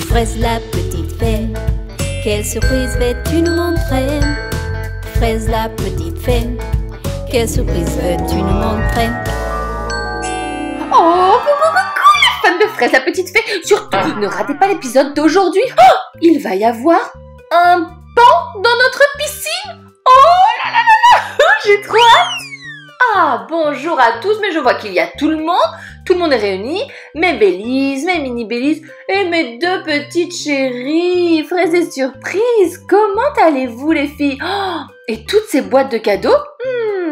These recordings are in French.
Fraise la petite fée, quelle surprise veux-tu nous montrer? Fraise la petite fée, quelle surprise veux-tu nous montrer? Oh, coucou les fans de Fraise la petite fée. Surtout, ne ratez pas l'épisode d'aujourd'hui. Oh, il va y avoir un pan dans notre piscine. Oh là là là là, j'ai trop hâte. Ah, bonjour à tous, mais je vois qu'il y a tout le monde. Tout le monde est réuni. Mes Bélises, mes mini-Bélises et mes deux petites chéries. Fraise et surprise, comment allez-vous les filles? Oh, et toutes ces boîtes de cadeaux,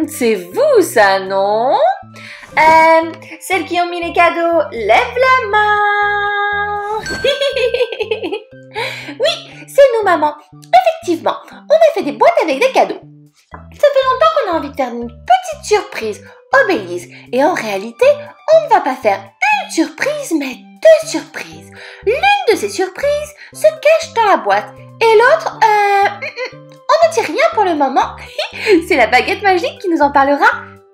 c'est vous ça, non? Celles qui ont mis les cadeaux, lève la main. Oui, c'est nous maman. Effectivement, on a fait des boîtes avec des cadeaux. Ça fait longtemps qu'on a envie de faire une petite surprise aux Bélises. Et en réalité, on ne va pas faire une surprise, mais deux surprises. L'une de ces surprises se cache dans la boîte. Et l'autre, on ne dit rien pour le moment. C'est la baguette magique qui nous en parlera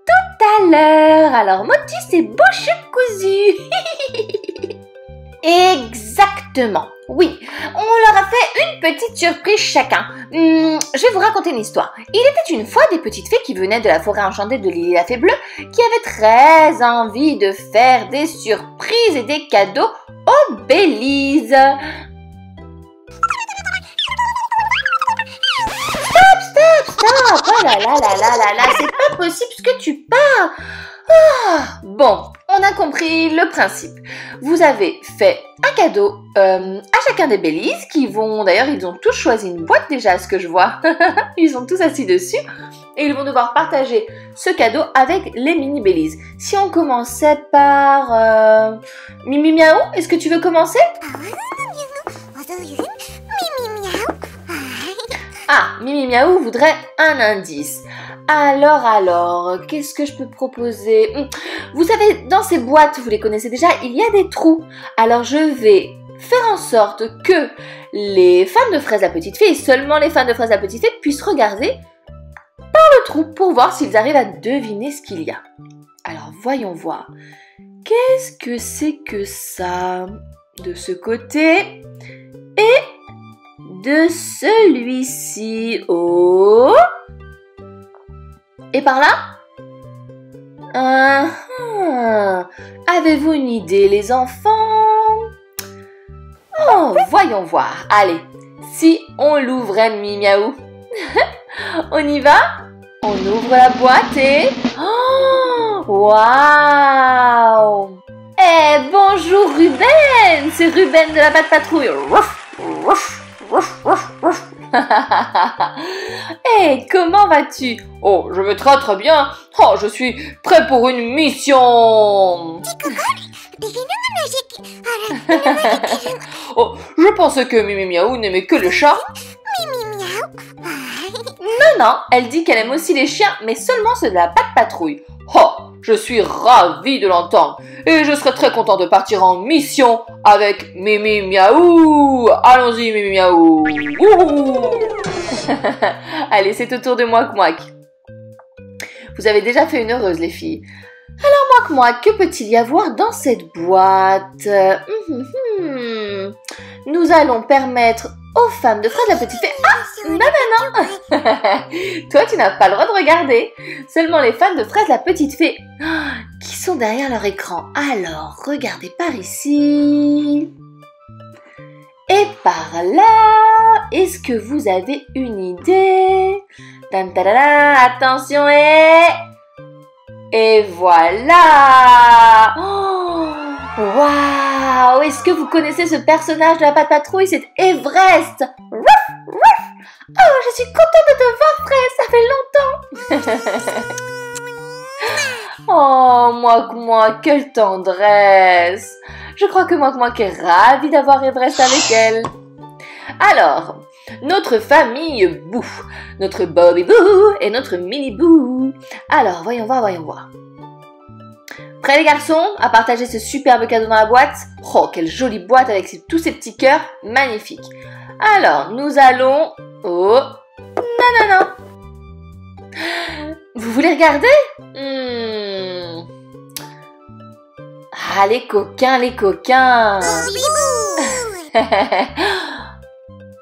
tout à l'heure. Alors, motus et bouche cousue. Exactement. Oui, on leur a fait une petite surprise chacun. Je vais vous raconter une histoire. Il était une fois des petites fées qui venaient de la forêt enchantée de Lily la Fée Bleue qui avaient très envie de faire des surprises et des cadeaux aux Bélises. Stop! Oh là là là là là là, c'est pas possible ce que tu parles. Ah, bon, on a compris le principe. Vous avez fait un cadeau à chacun des Bélises qui vont, d'ailleurs ils ont tous choisi une boîte déjà, ce que je vois. Ils sont tous assis dessus et ils vont devoir partager ce cadeau avec les mini Bélises. Si on commençait par Mimi Miaou, est-ce que tu veux commencer? Ah, Mimi Miaou voudrait un indice. Alors, qu'est-ce que je peux proposer? Vous savez, dans ces boîtes, vous les connaissez déjà, il y a des trous. Alors, je vais faire en sorte que les fans de Fraise la Petite Fée, et seulement les fans de Fraise la Petite Fée, puissent regarder par le trou pour voir s'ils arrivent à deviner ce qu'il y a. Alors, voyons voir. Qu'est-ce que c'est que ça? De ce côté et de celui-ci. Oh! Et par là? Avez-vous une idée, les enfants? Oh, voyons voir. Allez, si on l'ouvrait, Mimi Miaou. On y va? On ouvre la boîte et... Oh, waouh! Eh, bonjour Ruben! C'est Ruben de la Patte Patrouille. Hey, comment vas-tu? Oh, je vais très très bien. Oh, je suis prêt pour une mission. Oh, je pensais que Mimi Miaou n'aimait que le chat. Non, elle dit qu'elle aime aussi les chiens, mais seulement ceux de la Patte Patrouille. Oh, je suis ravie de l'entendre et je serai très content de partir en mission avec Mimi Miaou. Allons-y, Mimi Miaou. Allez, c'est au tour de Mouak Mouak. Vous avez déjà fait une heureuse, les filles. Alors, Mouak Mouak, que peut-il y avoir dans cette boîte? Nous allons permettre aux femmes de Fraise la Petite Fée... Ah, non. Toi, tu n'as pas le droit de regarder. Seulement les fans de Fraise la Petite Fée qui sont derrière leur écran. Alors, regardez par ici. Et par là. Est-ce que vous avez une idée? Attention et voilà. Waouh! Est-ce que vous connaissez ce personnage de la Patte Patrouille? C'est Everest. Rouf, rouf. Oh, je suis contente de te voir, Fraise. Ça fait longtemps. Oh, Mouak, quelle tendresse. Je crois que Mouak est ravie d'avoir Everest avec elle. Alors, notre famille Boo, notre Bobby Boo et notre Mini Boo. Alors, voyons voir. Prêts les garçons à partager ce superbe cadeau dans la boîte? Oh, quelle jolie boîte avec tous ces petits cœurs magnifiques. Alors, nous allons... Oh, non. Vous voulez regarder? Ah, les coquins.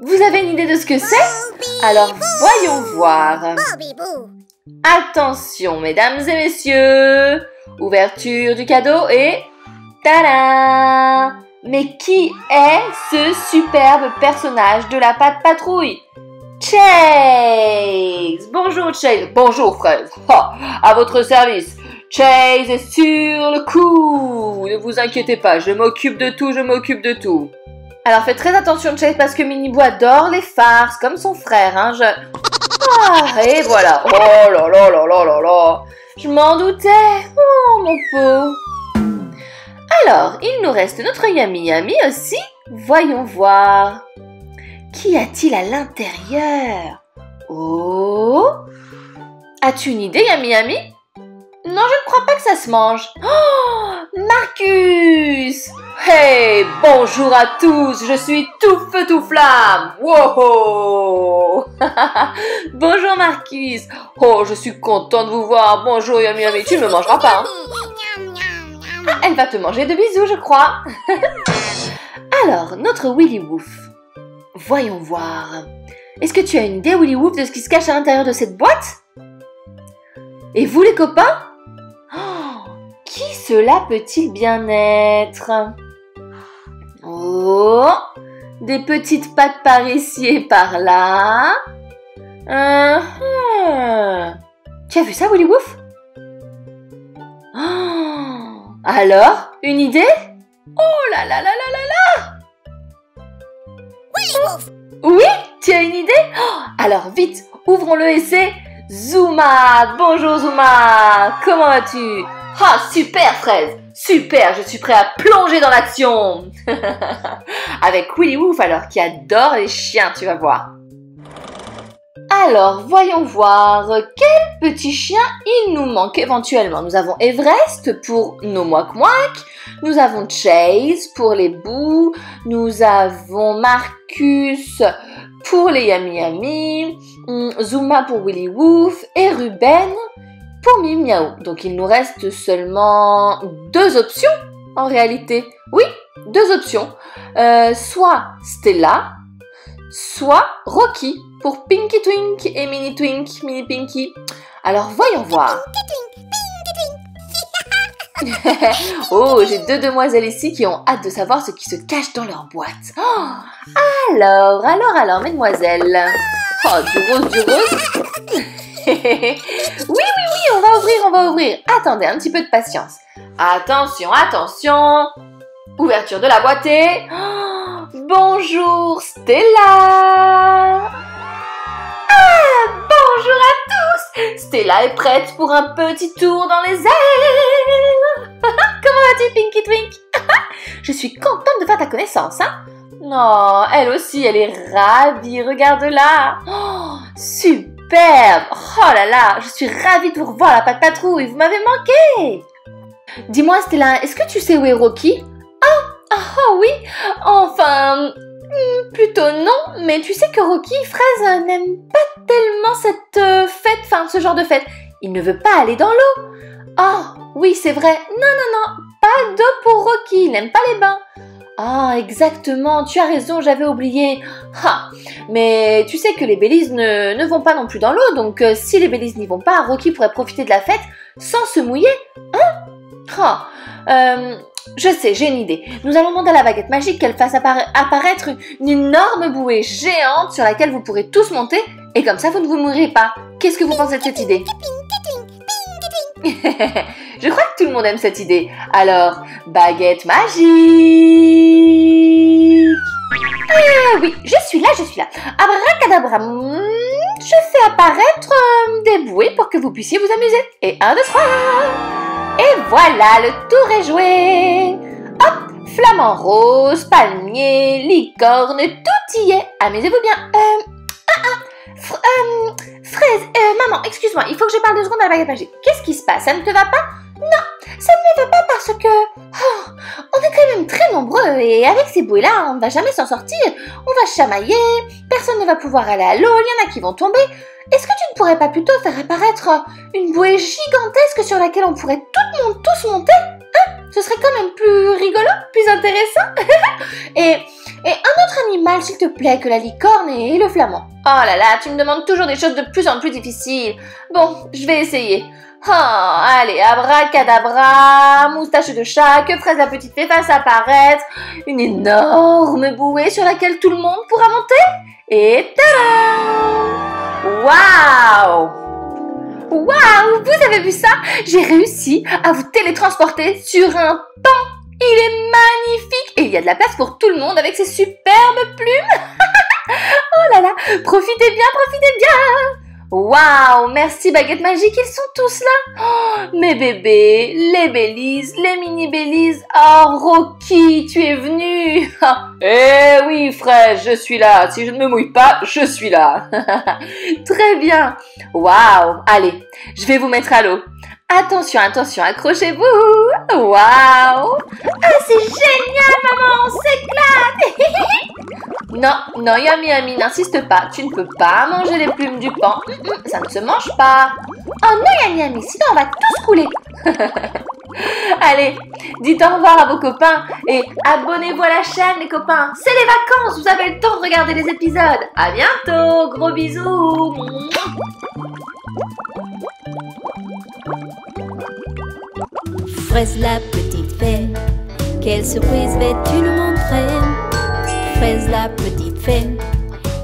Vous avez une idée de ce que c'est? Alors, voyons voir. Attention, mesdames et messieurs. Ouverture du cadeau et... Tada! Mais qui est ce superbe personnage de la Pat' Patrouille? Chase! Bonjour Chase! Bonjour Fraise! Ha! À votre service! Chase est sur le coup! Ne vous inquiétez pas, je m'occupe de tout, je m'occupe de tout. Alors faites très attention Chase parce que Miniboo adore les farces, comme son frère, hein, Ah, et voilà! Oh là là là là là là! Je m'en doutais! Oh mon pauvre! Alors, il nous reste notre Yummy Yummy aussi. Voyons voir. Qu'y a-t-il à l'intérieur? Oh! As-tu une idée, Yummy Yummy? Non, je ne crois pas que ça se mange. Oh! Marcus! Hey! Bonjour à tous! Je suis tout feu tout flamme! Wow! Bonjour Marcus! Oh, je suis contente de vous voir. Bonjour Yummy Yummy. Tu ne me mangeras pas, hein? Ah, elle va te manger de bisous, je crois. Alors, notre Willy Woof. Voyons voir. Est-ce que tu as une idée, Willy Woof, de ce qui se cache à l'intérieur de cette boîte? Et vous, les copains? Oh, qui cela peut-il bien être? Oh, des petites pattes par ici et par là. Tu as vu ça, Willy Woof? Oh, alors, une idée? Oh là là là là là là! Willy Woof! Oui, tu as une idée? Oh, alors vite, ouvrons le et c'est Zuma! Bonjour Zuma! Comment vas-tu? Ah, super Fraise! Super, je suis prêt à plonger dans l'action! Avec Willy Woof alors, qui adore les chiens, tu vas voir. Alors, voyons voir, quel petit chien il nous manque éventuellement. Nous avons Everest pour nos moic-moic, nous avons Chase pour les bouts, nous avons Marcus pour les Yummy Yummy, Zuma pour Willy Woof et Ruben pour Miu Miaou. Donc il nous reste seulement 2 options en réalité. Oui, 2 options. Soit Stella, soit Rocky pour Pinky Twink et Mini Twink, Mini Pinky. Alors voyons voir. Oh, j'ai 2 demoiselles ici qui ont hâte de savoir ce qui se cache dans leur boîte. Oh, alors, mesdemoiselles. Oh, du rose. Oui, on va ouvrir. Attendez, un petit peu de patience. Attention. Ouverture de la boîte et... Oh, bonjour Stella. Bonjour à tous. Stella est prête pour un petit tour dans les airs. Comment vas-tu, Pinky Twink? Je suis contente de faire ta connaissance, hein? Non, elle aussi, elle est ravie. Regarde-la. Oh, superbe. Oh là là, je suis ravie de vous revoir, la Pat' Patrouille. Vous m'avez manqué. Dis-moi, Stella, est-ce que tu sais où est Rocky? Ah oui, enfin... plutôt non, mais tu sais que Rocky, Fraise, n'aime pas tellement cette fête, enfin ce genre de fête. Il ne veut pas aller dans l'eau. Oh, oui, c'est vrai. Non, pas d'eau pour Rocky, il n'aime pas les bains. Ah, exactement, tu as raison, j'avais oublié. Ah, mais tu sais que les Baileys ne vont pas non plus dans l'eau, donc si les Baileys n'y vont pas, Rocky pourrait profiter de la fête sans se mouiller. Hein? Je sais, j'ai une idée. Nous allons demander à la baguette magique qu'elle fasse apparaître une énorme bouée géante sur laquelle vous pourrez tous monter et comme ça vous ne vous mourrez pas. Qu'est-ce que vous pensez de cette idée? Je crois que tout le monde aime cette idée. Alors, baguette magique. Oui, je suis là. Abracadabra. Je fais apparaître des bouées pour que vous puissiez vous amuser. Et 1, 2, 3. Et voilà, le tour est joué. Hop, flamant rose, palmier, licorne, tout y est. Amusez-vous bien. Fraise, maman, excuse-moi, il faut que je parle 2 secondes à la baguette magique. Qu'est-ce qui se passe? Ça ne te va pas? Non, ça ne me va pas parce que... Oh, on est quand même très nombreux et avec ces bouées-là, on ne va jamais s'en sortir. On va chamailler, personne ne va pouvoir aller à l'eau, il y en a qui vont tomber. Est-ce que tu ne pourrais pas plutôt faire apparaître une bouée gigantesque sur laquelle on pourrait tous monter? Hein? Ce serait quand même plus rigolo, plus intéressant. et un autre animal, s'il te plaît, que la licorne et le flamand. Oh là là, tu me demandes toujours des choses de plus en plus difficiles. Bon, je vais essayer. Oh, allez, abracadabra, moustache de chat, que fraise la petite fée fasse apparaître une énorme bouée sur laquelle tout le monde pourra monter. Et tada! Waouh! Waouh! Vous avez vu ça? J'ai réussi à vous télétransporter sur un pan. Il est magnifique et il y a de la place pour tout le monde avec ses superbes plumes. Oh là là, profitez bien, profitez bien. Waouh, merci baguette magique, ils sont tous là. Oh, mes bébés, les Bélises, les mini-Bélises. Oh, Rocky, tu es venu. Eh oui, fraise, je suis là. Si je ne me mouille pas, je suis là. Très bien. Waouh, allez, je vais vous mettre à l'eau. Attention, attention, accrochez-vous. Waouh. Ah, c'est génial, maman, on s'éclate. Non, non, Yummy Yummy, n'insiste pas. Tu ne peux pas manger les plumes du pan. Ça ne se mange pas. Oh non, Yummy Yummy, sinon on va tous couler. Allez, dites au revoir à vos copains et abonnez-vous à la chaîne, les copains. C'est les vacances, vous avez le temps de regarder les épisodes. À bientôt, gros bisous. Fraise la petite fée, quelle surprise veux-tu nous montrer? Fraise la petite fée,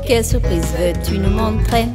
quelle surprise veux-tu nous montrer?